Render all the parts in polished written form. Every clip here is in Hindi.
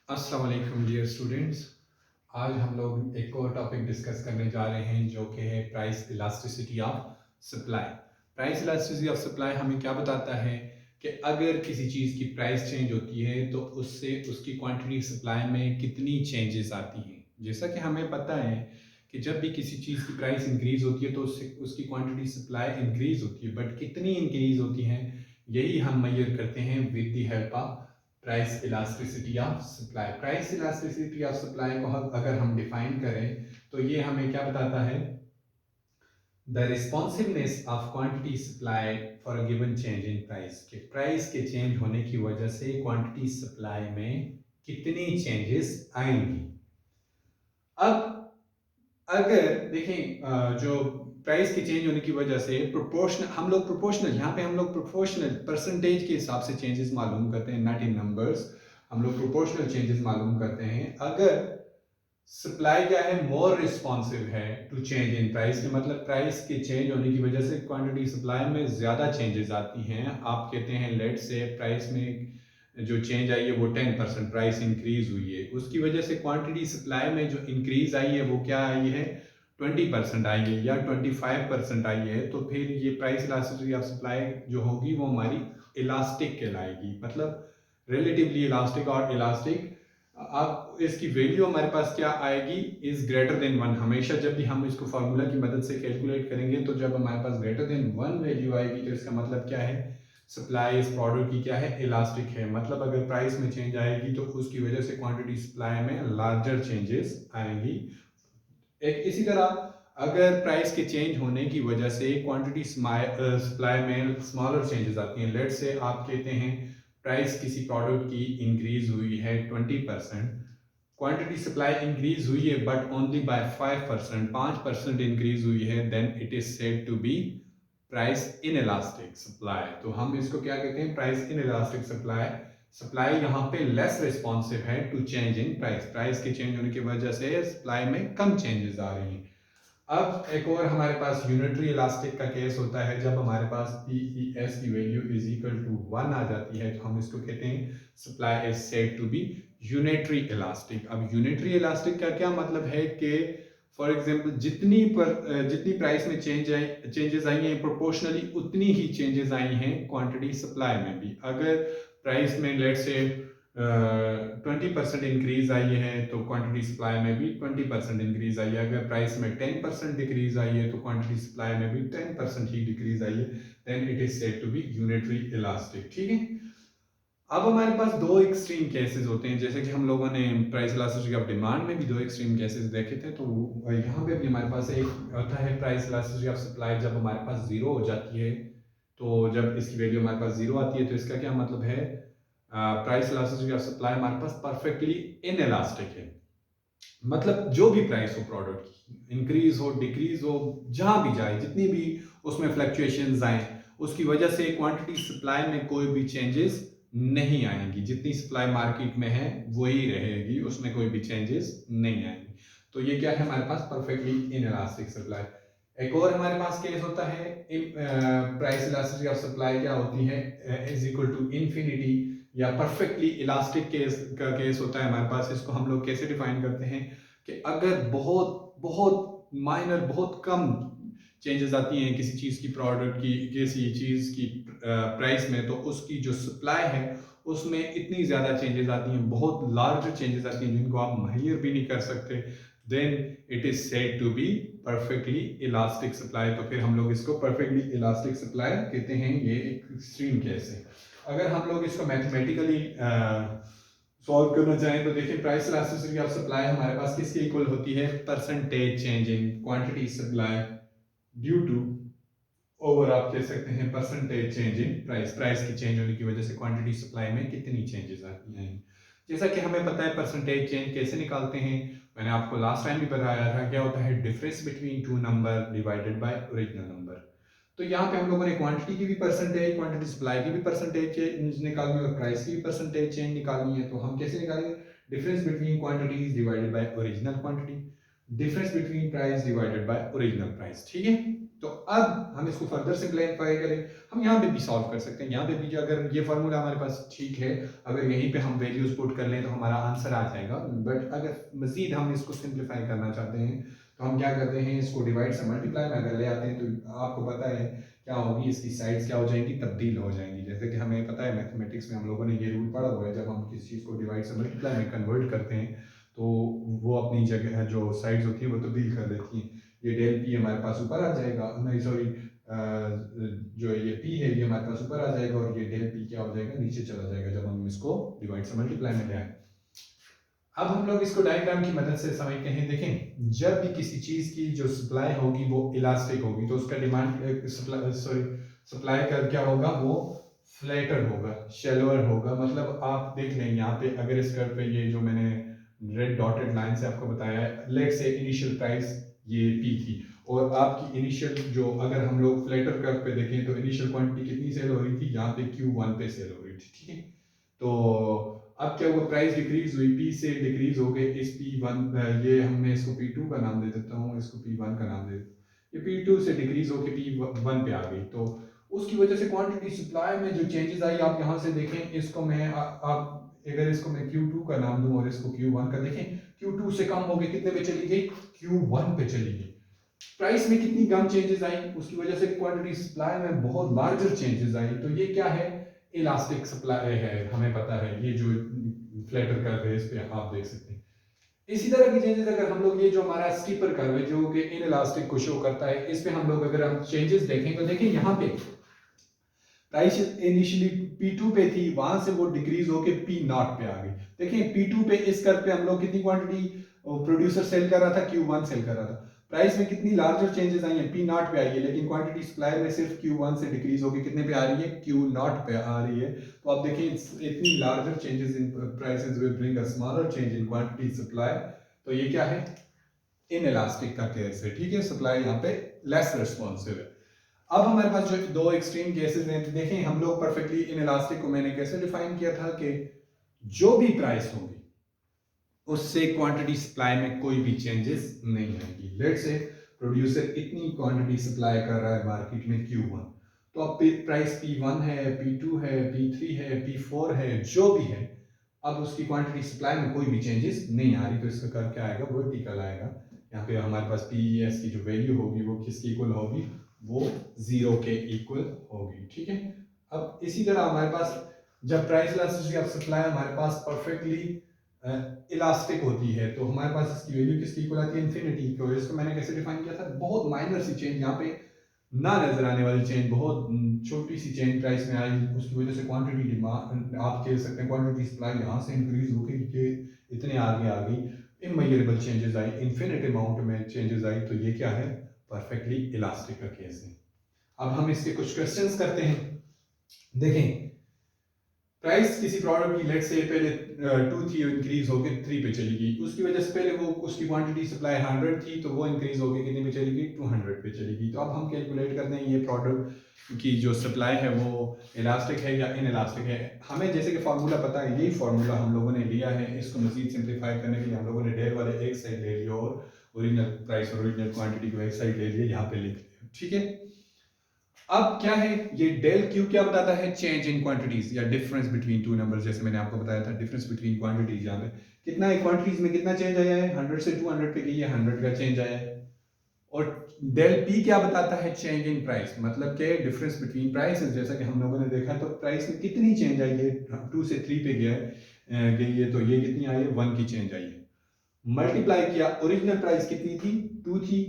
अस्सलाम वालेकुम डियर स्टूडेंट्स। आज हम लोग एक और टॉपिक डिस्कस करने जा रहे हैं जो कि है price elasticity of supply. Price elasticity of supply हमें क्या बताता है कि अगर किसी चीज़ की प्राइस चेंज होती है तो उससे उसकी क्वांटिटी सप्लाई में कितनी चेंजेस आती हैं। जैसा कि हमें पता है कि जब भी किसी चीज़ की प्राइस इंक्रीज होती है तो उससे उसकी क्वांटिटी सप्लाई इंक्रीज होती है, बट कितनी इंक्रीज होती हैं यही हम मेजर करते हैं with the help of price elasticity of supply. Price elasticity of supply को अगर हम डिफाइन करें तो ये हमें क्या बताता है, the responsiveness of quantity supply for a given change in price. के प्राइस के चेंज होने की वजह से क्वांटिटी सप्लाई में कितनी चेंजेस आएंगी। अब अगर देखें जो प्राइस के चेंज होने की वजह से प्रोपोर्शनल हम लोग प्रोपोर्शनल परसेंटेज के हिसाब से चेंजेस मालूम करते हैं, नॉट इन नंबर्स। हम लोग प्रोपोर्शनल चेंजेस मालूम करते हैं। अगर सप्लाई क्या है, मोर रिस्पॉन्सिव है टू चेंज इन प्राइस के मतलब प्राइस के चेंज होने की वजह से क्वांटिटी सप्लाई में ज़्यादा चेंजेस आती हैं। आप कहते हैं लेट से प्राइस में जो चेंज आई है वो 10% प्राइस इंक्रीज हुई है, उसकी वजह से क्वांटिटी सप्लाई में जो इंक्रीज आई है वो क्या आई है, 20% आई है या 25% आई है। तो फिर ये प्राइस इलास्टिसिटी ऑफ सप्लाई जो होगी वो हमारी इलास्टिक कहलाएगी, मतलब रिलेटिवली इलास्टिक। और इलास्टिक अब इसकी वैल्यू हमारे पास क्या आएगी, इज ग्रेटर देन 1। हमेशा जब भी हम इसको फार्मूला की मदद से कैलकुलेट करेंगे तो जब हमारे पास ग्रेटर देन 1 वैल्यू आएगी तो इसका मतलब क्या है, सप्लाई इस प्रोडक्ट की क्या है, इलास्टिक है। मतलब अगर प्राइस में चेंज आएगी तो उसकी वजह से क्वांटिटी सप्लाई में लार्जर चेंजेस आएंगी। एक इसी तरह अगर प्राइस के चेंज होने की वजह से क्वांटिटी सप्लाई में स्मॉलर चेंजेस आती हैं। लेट से आप कहते हैं प्राइस किसी प्रोडक्ट की इंक्रीज हुई है 20%, क्वांटिटी सप्लाई इंक्रीज हुई है बट ओनली बाय 5%, 5% इंक्रीज हुई है, then it is said to be price inelastic supply. तो हम इसको क्या कहते हैं, price inelastic supply. Supply यहाँ पे लेस रिस्पॉन्सिव है to change in price, price के चेंज होने की वजह से सप्लाई में कम चेंजेस आ रही हैं। अब एक और हमारे पास यूनिटरी इलास्टिक का केस होता है, जब हमारे पास PES की वैल्यू इज इक्वल टू 1 आ जाती है तो हम इसको कहते हैं supply is said to be unitary elastic. अब यूनिटरी इलास्टिक का क्या मतलब है कि फॉर एग्जांपल जितनी प्राइस में चेंजेस आई हैं प्रोपोर्शनली उतनी ही चेंजेस आई हैं क्वांटिटी सप्लाई में भी। अगर प्राइस में लेट से 20% इंक्रीज आई है तो क्वांटिटी सप्लाई में भी 20% इंक्रीज आई है। अगर प्राइस में 10% डिक्रीज आई है तो क्वांटिटी सप्लाई में भी 10% ही डिक्रीज आई है, then it is said to be unitary elastic. ठीक है। अब हमारे पास दो एक्सट्रीम केसेस होते हैं, जैसे कि हम लोगों ने प्राइस इलास्टिसिटी ऑफ डिमांड में भी दो एक्सट्रीम केसेस देखे थे, तो यहाँ पे भी हमारे पास एक होता है प्राइस इलास्टिसिटी ऑफ सप्लाई जब हमारे पास जीरो हो जाती है। तो जब इसकी वैल्यू हमारे पास जीरो आती है तो इसका क्या मतलब है, प्राइस इलास्टिसिटी ऑफ सप्लाई हमारे पास परफेक्टली इन इलास्टिक है। मतलब जो भी प्राइस हो प्रोडक्ट की, इंक्रीज हो डिक्रीज हो, जहां भी जाए, जितनी भी उसमें फ्लक्चुएशंस आए, उसकी वजह से क्वांटिटी सप्लाई में कोई भी चेंजेस नहीं आएंगी। जितनी सप्लाई मार्केट में है वही रहेगी, उसमें कोई भी चेंजेस नहीं आएंगी। तो ये क्या है हमारे पास, परफेक्टली इन इलास्टिक सप्लाई। एक और हमारे पास केस होता है प्राइस इलास्टिसिटी ऑफ सप्लाई क्या होती है, इज इक्वल टू इंफिनिटी या परफेक्टली इलास्टिक केस का केस होता है हमारे पास। इसको हम लोग कैसे डिफाइन करते हैं कि अगर बहुत बहुत माइनर, बहुत कम चेंजेस आती हैं किसी चीज़ की, प्रोडक्ट की, किसी चीज़ की प्राइस में, तो उसकी जो सप्लाई है उसमें इतनी ज़्यादा चेंजेस आती हैं, बहुत लार्ज चेंजेस आती हैं जिनको आप मुहैया भी नहीं कर सकते, then it is said to be perfectly elastic supply. तो फिर हम लोग इसको परफेक्टली इलास्टिक सप्लाई कहते हैं। ये एक एक्सट्रीम केस है। अगर हम लोग इसको मैथमेटिकली सॉल्व करना चाहें तो देखिए प्राइस इलास्टिसिटी ऑफ सप्लाई हमारे पास किसके इक्वल होती है, percentage change in quantity supply due to, over आप कह सकते हैं percentage change in price. Price की चेंज होने की वजह से क्वांटिटी सप्लाई में कितनी चेंजेस आती हैं। जैसा कि हमें पता है परसेंटेज चेंज कैसे निकालते हैं, मैंने आपको लास्ट टाइम भी बताया था, क्या होता है, difference between two number divided by original number. तो यहाँ पे हम लोगों ने क्वांटिटी की भी परसेंटेज, क्वांटिटी सप्लाई की भी परसेंटेज चेंज निकालनी है और प्राइस की भी परसेंटेज चेंज निकालनी है। तो हम कैसे निकालेंगे, difference between quantities divided by original quantity, difference between price divided by original price. ठीक है। तो अब हम इसको फर्दर सिंप्लीफाई करें, हम यहाँ पे भी सॉल्व कर सकते हैं। यहाँ पे भी जो अगर ये फार्मूला हमारे पास ठीक है, अगर यहीं पे हम वैल्यूज पुट कर लें तो हमारा आंसर आ जाएगा। बट अगर मजीद हम इसको सिंप्लीफाई करना चाहते हैं तो हम क्या करते हैं, इसको डिवाइड से मल्टीप्लाई में अगर ले आते हैं तो आपको पता है क्या होगी, इसकी साइड्स क्या हो जाएंगी, तब्दील हो जाएंगी। जैसे कि हमें पता है मैथमेटिक्स में हम लोगों ने ये रूल पढ़ा हुआ है, जब हम किसी चीज़ को डिवाइड से मल्टीप्लाई में कन्वर्ट करते हैं तो वो अपनी जगह जो साइड्स होती है वो तब्दील कर देती हैं। ये डेल पी हमारे पास ऊपर आ जाएगा, नहीं सॉरी, जो ये पी है ये हमारे पास ऊपर आ जाएगा और ये डेल पी क्या हो जाएगा, नीचे चला जाएगा जब हम इसको डिवाइड से मल्टीप्लाई में ले आए। अब हम लोग इसको डायग्राम की मदद से समझते हैं। देखें, जब भी किसी चीज की जो सप्लाई होगी वो इलास्टिक होगी तो उसका डिमांड सप्लाई का क्या होगा, वो फ्लैटर होगा, शेलोअर होगा। मतलब आप देख लें यहाँ पे, अगर इस कर्व पे ये जो मैंने रेड डॉटेड लाइन से आपको बताया है, लेट से इनिशियल प्राइस ये पी थी और आपकी इनिशियल जो, अगर हम लोग फ्लैटर कर्व पे देखें तो इनिशियल क्वांटिटी कितनी सेल हो रही थी, यहाँ पे Q1 पे सेल हो रही थी, ठीक है। तो अब क्या हुआ, प्राइस डिक्रीज हुई, P से डिक्रीज हो गए, इस P1, ये हमने इसको P2 का नाम दे देता हूँ, इसको P1 का नाम दे देता हूँ। ये P2 से डिक्रीज होकर P1 पे आ गई, तो उसकी वजह से क्वांटिटी सप्लाई में जो चेंजेस आई, आप यहाँ से देखें, इसको मैं आप अगर इसको मैं Q2 का नाम दूं और इसको Q1 का, देखें Q2 से कम हो गई, कितने पे चली गई, Q1 पे चली गई। प्राइस में कितनी कम चेंजेस आई, उसकी वजह से क्वांटिटी सप्लाई में बहुत लार्जर चेंजेस आई। तो ये क्या है, इलास्टिक सप्लाई है, हमें पता है। ये जो फ्लैटर कर्व है इस पे आप देख सकते हैं। इसी तरह की चेंजेस अगर हम लोग, ये जो हमारा स्टीपर कर्व है जो कि इन इलास्टिक को शो करता है, इस पे हम लोग अगर हम चेंजेस देखें तो देखें यहाँ पे प्राइस इनिशियली P2 पे थी, वहां से वो डिक्रीज होके P0 पे आ गई। देखिए P2 पे इस कर्व पे हम लोग कितनी क्वांटिटी प्रोड्यूसर सेल कर रहा था, Q1 सेल कर रहा था। प्राइस में कितनी लार्जर चेंजेस आई हैं, P0 पे आई है, लेकिन क्वांटिटी सप्लाई में सिर्फ Q1 से डिक्रीज होके कितने पे आ रही है, Q0 पे आ रही है। तो आप देखिए इतनी larger changes in prices will bring a smaller change in quantity supply. तो ये क्या है, इन इलास्टिक का केस है, ठीक है। सप्लाई यहाँ पे लेस रिस्पॉन्सिव है। अब हमारे पास जो दो एक्सट्रीम केसेस हैं, देखें हम लोग परफेक्टली इन इलास्टिक को मैंने कैसे डिफाइन किया था कि जो भी प्राइस होगी उससे क्वांटिटी सप्लाई में कोई भी चेंजेस नहीं आएगी। लेट्स से प्रोड्यूसर इतनी क्वांटिटी सप्लाई कर रहा है मार्केट में Q1, तो अब प्राइस P1 है, P2 है, P3 है, P4 है, जो भी है, अब उसकी क्वांटिटी सप्लाई में कोई भी चेंजेस नहीं आ रही, तो इसका कर्व क्या आएगा, वर्टिकल आएगा। यहाँ पे हमारे पास PES की जो वैल्यू होगी वो किसकी इक्वल होगी, वो 0 के इक्वल होगी, ठीक है। अब इसी तरह हमारे पास जब प्राइस इलास्टिसिटी ऑफ सप्लाई हमारे पास परफेक्टली इलास्टिक होती है तो हमारे पास इसकी वैल्यू किसकी इक्वल आती है, इन्फिनिटी को। इसको मैंने कैसे डिफाइन किया था, बहुत माइनर सी चेंज, यहाँ पे ना नजर आने वाली चेंज, बहुत छोटी सी चेंज प्राइस में आई, उसकी वजह से क्वांटिटी डिमांड, आप कह सकते हैं क्वांटिटी सप्लाई यहाँ से इंक्रीज होकर के इतने आगे आ गई, इमेजरेबल चेंजेस आई, इन्फिनिट अमाउंट में चेंजेस आई। तो ये क्या है, परफेक्टली इलास्टिक का केस है। अब हम इसके कुछ क्वेश्चंस करते हैं। देखें प्राइस किसी प्रोडक्ट की, लेट से पहले 2 थी, इंक्रीज होकर 3 पे चली गई, उसकी वजह से पहले वो उसकी क्वांटिटी सप्लाई 100 थी तो वो इंक्रीज होकर कितने पे चली गई, 200 पे चली गई। तो अब हम कैलकुलेट करते हैं ये प्रोडक्ट की जो सप्लाई है वो इलास्टिक है या इन इलास्टिक है। हमें जैसे कि फार्मूला पता है, यही फार्मूला हम लोगों ने लिया है, इसको मजीद सिंप्लीफाई करने के लिए हम लोगों ने डेल वाले एक साइड ले लिया और ओरिजिनल प्राइस और ओरिजिनल क्वांटिटी को एक साइड ले लिया, यहाँ पे लिख लिया, ठीक है। अब क्या है, ये डेल क्यू क्या बताता है, चेंज इन क्वांटिटीज या डिफरेंस बिटवीन टू नंबर्स, जैसे मैंने आपको बताया था डिफरेंस बिटवीन क्वांटिटीज। यहाँ पे कितना है, क्वांटिटीज में कितना चेंज आया है, 100 से 200 पे गई है, 100 का चेंज आया है। और डेल पी क्या बताता है, चेंज इन प्राइस, मतलब कि डिफरेंस बिटवीन प्राइसेस, जैसा कि हम लोगों ने देखा तो प्राइस में कितनी चेंज आई है, 2 से 3 पे गई है, तो ये कितनी आई है, 1 की चेंज आई है। मल्टीप्लाई किया, ओरिजिनल प्राइस कितनी थी, 2 थी,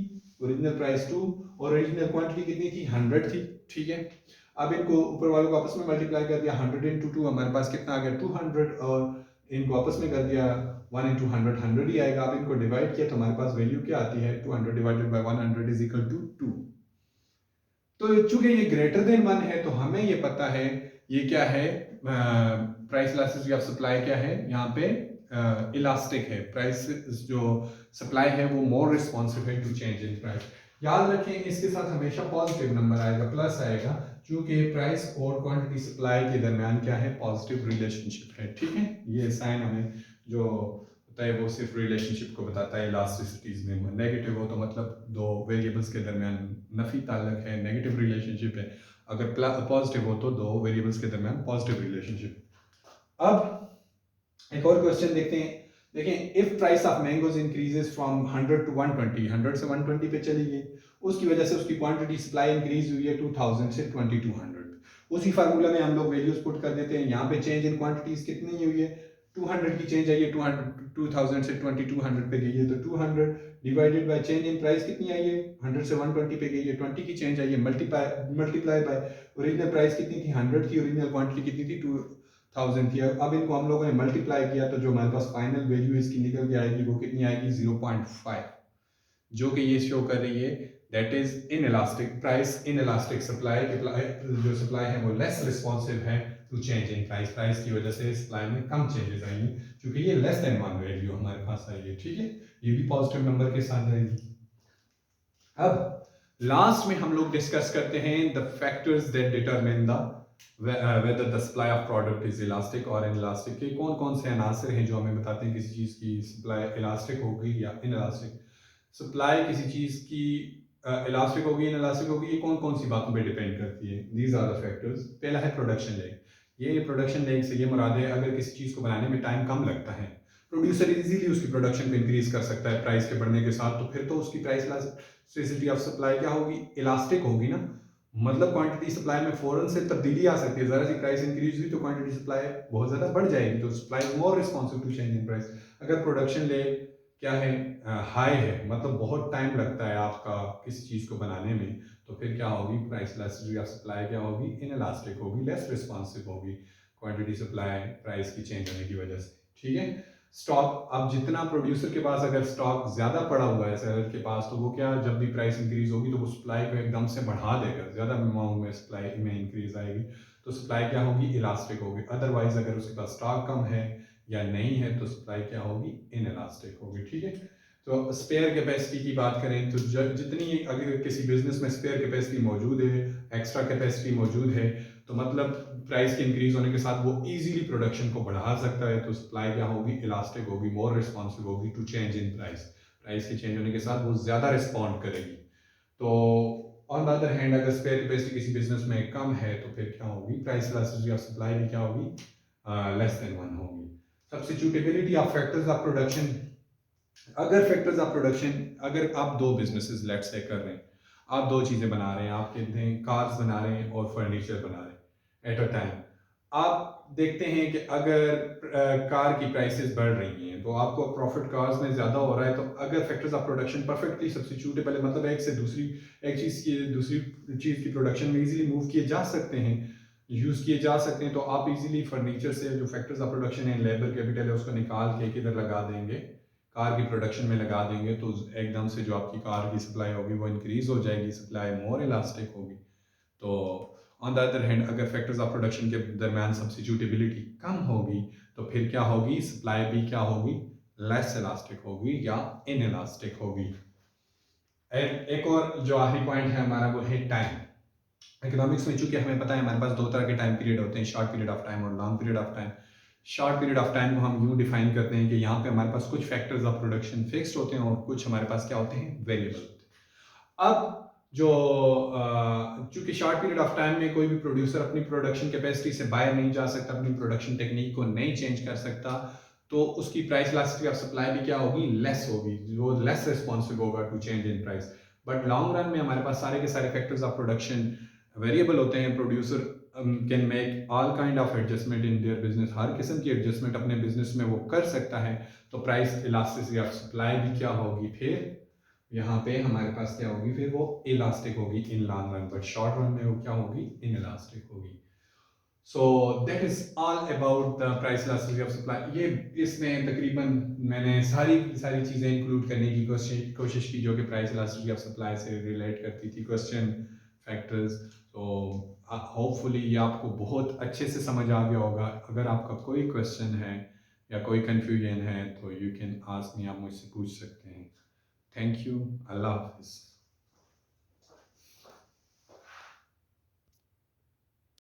ओरिजिनल प्राइस 2 और ओरिजिनल क्वांटिटी कितनी थी, 100 थी, ठीक है। अब इनको ऊपर वालों को आपस में मल्टीप्लाई कर दिया, 100 into 2 हमारे पास कितना आ गया, 200, और इनको आपस में कर दिया 1 into 100 100 ही आएगा। अब इनको डिवाइड किया तो हमारे पास वैल्यू क्या आती है, 200 divided by 100 is equal to 2। तो चूंकि ये ग्रेटर देन 1 है तो हमें ये पता है ये क्या है, प्राइस इलास्टिसिटी ऑफ सप्लाई क्या है, यहाँ पे इलास्टिक है। प्राइस जो सप्लाई है वो मोर रिस्पॉन्सिव है टू चेंज इन प्राइस। याद रखें इसके साथ हमेशा पॉजिटिव नंबर आएगा, प्लस आएगा, क्योंकि प्राइस और क्वांटिटी सप्लाई के दरमियान क्या है, पॉजिटिव रिलेशनशिप है, ठीक है। ये साइन हमें जो होता है वो सिर्फ रिलेशनशिप को बताता है। इलास्टिसिटीज़ में नेगेटिव हो तो मतलब दो वेरिएबल्स के दरमियान नफी ताल्लुक है, नेगेटिव रिलेशनशिप है। अगर पॉजिटिव हो तो दो वेरिएबल्स के दरमियान पॉजिटिव रिलेशनशिप। अब एक और क्वेश्चन देखते हैं। देखें, if price of mangoes increases from 100 to 120, 100 से 120 पे चली गई, उसकी वजह से उसकी क्वांटिटी सप्लाई इंक्रीज हुई है 2000 से 2200। उसी फार्मूला में हम लोग वैल्यूज पुट कर देते हैं। यहाँ पे चेंज इन क्वांटिटीज कितनी हुई है, 200 की चेंज आई है, 2000 से 2200 पे गई है, तो 200 divided by change in price कितनी आई है, 100 से 120 पे गई है, 20 की चेंज आई है, मल्टीप्लाई बाय ओरिजिनल प्राइस कितनी थी, 100 की, ओरिजिनल क्वांटिटी कितनी थी, 2000 थी। अब इनको हम लोगों ने मल्टीप्लाई किया तो जो हमारे पास फाइनल वैल्यू इसकी निकल के आएगी वो कितनी आएगी, 0.5, जो कि ये शो कर रही है that is inelastic price, inelastic supply. जो सप्लाई है वो लेस रिस्पॉन्सिव है to change in price. Price की वजह से सप्लाई में कम चेंजेस आएंगी क्योंकि ये लेस देन 1 वैल्यू हमारे पास आई है। ठीक है, ये भी पॉजिटिव नंबर के साथ आएगी। अब लास्ट में हम लोग डिस्कस करते हैं the factors that determine the whether the supply of product is elastic or inelastic, के कौन कौन से अनासर हैं जो हमें बताते हैं किसी चीज़ की सप्लाई इलास्टिक होगी या इनइलास्टिक। सप्लाई किसी चीज़ की इलास्टिक होगी, इनइलास्टिक होगी, ये कौन कौन सी बातों पे डिपेंड करती है। These are the factors. पहला है प्रोडक्शन लेग। ये प्रोडक्शन लेग से ये मुराद है अगर किसी चीज़ को बनाने में टाइम कम लगता है, प्रोड्यूसर इजीली उसकी प्रोडक्शन को इंक्रीज कर सकता है प्राइस के बढ़ने के साथ, तो फिर तो उसकी प्राइस इलास्टिसिटी ऑफ सप्लाई क्या होगी, इलास्टिक होगी ना। मतलब क्वांटिटी सप्लाई में फौरन से तब्दीली आ सकती है। ज़रा सी प्राइस इंक्रीज हुई तो क्वांटिटी सप्लाई बहुत ज़्यादा बढ़ जाएगी, तो supply more responsive to change in price. अगर प्रोडक्शन ले क्या है, हाई है, मतलब बहुत टाइम लगता है आपका किसी चीज़ को बनाने में, तो फिर क्या होगी, प्राइस इलास्टिसिटी ऑफ सप्लाई क्या होगी, इनइलास्टिक होगी, लेस रिस्पॉन्सिव होगी क्वांटिटी सप्लाई प्राइस की चेंज होने की वजह से। ठीक है। स्टॉक, अब जितना प्रोड्यूसर के पास अगर स्टॉक ज़्यादा पड़ा हुआ है सेलर के पास, तो वो क्या, जब भी प्राइस इंक्रीज होगी तो वो सप्लाई को एकदम से बढ़ा देगा, ज़्यादा अमाउंट में सप्लाई में इंक्रीज आएगी, तो सप्लाई क्या होगी, इलास्टिक होगी। अदरवाइज अगर उसके पास स्टॉक कम है या नहीं है तो सप्लाई क्या होगी, इनइलास्टिक होगी। ठीक है। तो स्पेयर कैपेसिटी की बात करें तो जितनी अगर किसी बिजनेस में स्पेयर कैपेसिटी मौजूद है, एक्स्ट्रा कैपेसिटी मौजूद है, तो मतलब प्राइस के इंक्रीज होने के साथ वो इजीली प्रोडक्शन को बढ़ा सकता है, तो सप्लाई क्या होगी, इलास्टिक होगी, मोर रिस्पॉन्सिव होगी to change in price. Price के चेंज होने के साथ वो ज़्यादा रिस्पॉन्ड करेगी। तो ऑन द अदर हैंड अगर स्पेयर कैपेसिटी किसी बिजनेस में कम है तो फिर क्या होगी, प्राइस इलास्टिसिटी ऑफ सप्लाई भी क्या होगी, लेस देन 1 होगी। Substitutability of factors of production. अगर फैक्टर्स ऑफ प्रोडक्शन, अगर आप दो बिजनेसेस लेट्स से कर रहे हैं, आप दो चीज़ें बना रहे हैं, आप कहते हैं कार्स बना रहे हैं और फर्नीचर बना रहे हैं एट अ टाइम, आप देखते हैं कि अगर कार की प्राइसेस बढ़ रही हैं तो आपको प्रॉफिट कार्स में ज़्यादा हो रहा है, तो अगर फैक्टर्स ऑफ प्रोडक्शन परफेक्टली सब्स्टिट्यूटेबल है, मतलब एक से दूसरी, एक चीज़ की दूसरी चीज़ की प्रोडक्शन में इजीली मूव किए जा सकते हैं, यूज़ किए जा सकते हैं, तो आप इजीली फर्नीचर से जो फैक्टर्स ऑफ प्रोडक्शन है, लेबर कैपिटल है, उसको निकाल के किधर लगा देंगे, कार की प्रोडक्शन में लगा देंगे, तो एकदम से जो आपकी कार की सप्लाई होगी वो इंक्रीज हो जाएगी, सप्लाई मोर इलास्टिक होगी। तो ऑन द अदर हैंड अगर फैक्टर्स ऑफ प्रोडक्शन के दरमियान सब्स्टिट्यूटेबिलिटी कम होगी तो फिर क्या होगी, सप्लाई भी क्या होगी, लेस इलास्टिक होगी या इन इलास्टिक होगी। एक और जो आखिरी पॉइंट है हमारा वो है टाइम। इकोनॉमिक्स में चूंकि हमें पता है हमारे पास दो तरह के टाइम पीरियड होते हैं, शॉर्ट पीरियड ऑफ टाइम और long period of time. Short period of time को हम यूँ डिफाइन करते हैं कि यहाँ पे हमारे पास कुछ फैक्टर्स ऑफ प्रोडक्शन फिक्स्ड होते हैं और कुछ हमारे पास क्या होते हैं, वेरिएबल होते हैं। अब जो चूंकि शॉर्ट पीरियड ऑफ टाइम में कोई भी प्रोड्यूसर अपनी प्रोडक्शन कैपेसिटी से बाहर नहीं जा सकता, अपनी प्रोडक्शन टेक्निक को नहीं चेंज कर सकता, तो उसकी प्राइस इलास्टिसिटी ऑफ सप्लाई भी क्या होगी, लेस होगी, वो लेस रिस्पॉन्सिव होगा to change in price. But long run में हमारे पास सारे के सारे फैक्टर्स ऑफ प्रोडक्शन वेरिएबल होते हैं। Producer can make all kind of adjustment in their business, हर किस्म की एडजस्टमेंट अपने बिजनेस में वो कर सकता है, तो प्राइस इलास्टिसिटी ऑफ सप्लाई भी क्या होगी, फिर यहाँ पे हमारे पास क्या होगी, फिर वो इलास्टिक होगी in long run, but short run में वो क्या होगी, इन इलास्टिक होगी। So that is all about the price elasticity of supply. ये इसमें तकरीबन मैंने सारी चीज़ें इंक्लूड करने की कोशिश की जो कि प्राइस इलास्टिसिटी ऑफ सप्लाई से रिलेट करती थी, क्वेश्चन, फैक्टर्स। तो होपफुली ये आपको बहुत अच्छे से समझ आ गया होगा। अगर आपका कोई क्वेश्चन है या कोई कन्फ्यूजन है तो यू कैन आस्क मी, आप मुझसे पूछ सकते हैं। Thank you. अल्लाह हाफिज़।